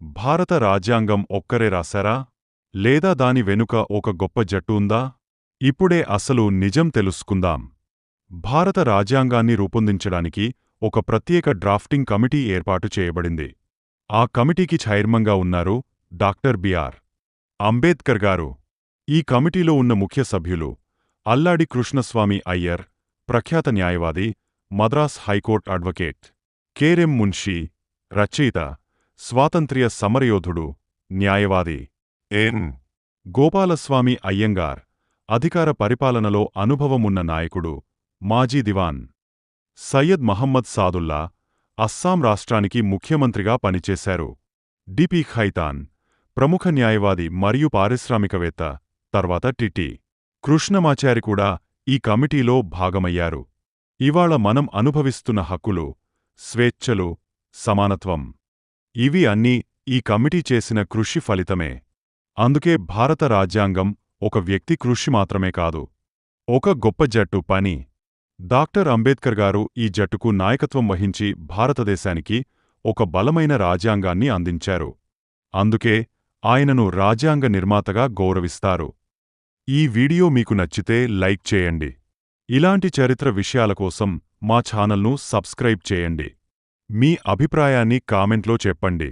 భారత రాజ్యాంగం ఒక్కరే రాశారా? లేదా దాని వెనుక ఒక గొప్ప జట్టు ఉందా? ఇప్పుడే అసలు నిజం తెలుసుకుందాం. భారత రాజ్యాంగాన్ని రూపొందించడానికి ఒక ప్రత్యేక డ్రాఫ్టింగ్ కమిటీ ఏర్పాటు చేయబడింది. ఆ కమిటీకి చైర్మన్గా ఉన్నారు డాక్టర్ బిఆర్ అంబేద్కర్ గారు. ఈ కమిటీలో ఉన్న ముఖ్య సభ్యులు అల్లాడి కృష్ణస్వామి అయ్యర్, ప్రఖ్యాత న్యాయవాది, మద్రాస్ హైకోర్టు అడ్వకేట్, కె.ఎం. మున్షీ, రచయిత, స్వాతంత్ర్య సమరయోధుడు, న్యాయవాది ఎన్. గోపాలస్వామి అయ్యంగార్, అధికార పరిపాలనలో అనుభవమున్న నాయకుడు, మాజీ దివాన్ సయ్యద్ మహమ్మద్ సాదుల్లా, అస్సాం రాష్ట్రానికి ముఖ్యమంత్రిగా పనిచేశారు. డి.పి. ఖైతాన్, ప్రముఖ న్యాయవాది మరియు పారిశ్రామికవేత్త, తర్వాత టి.టి. కృష్ణమాచారి కూడా ఈ కమిటీలో భాగమయ్యారు. ఇవాళ మనం అనుభవిస్తున్న హక్కులు, స్వేచ్ఛలు, సమానత్వం ఇవి అన్నీ ఈ కమిటీ చేసిన కృషి ఫలితమే. అందుకే భారత రాజ్యాంగం ఒక వ్యక్తి కృషి మాత్రమే కాదు, ఒక గొప్ప జట్టు పని. డాక్టర్ అంబేద్కర్ గారు ఈ జట్టుకు నాయకత్వం వహించి భారతదేశానికి ఒక బలమైన రాజ్యాంగాన్ని అందించారు. అందుకే ఆయనను రాజ్యాంగ నిర్మాతగా గౌరవిస్తారు. ఈ వీడియో మీకు నచ్చితే లైక్ చేయండి. ఇలాంటి చరిత్ర విషయాల కోసం మా ఛానల్ను సబ్స్క్రైబ్ చేయండి. మీ అభిప్రాయాన్ని కామెంట్లో చెప్పండి.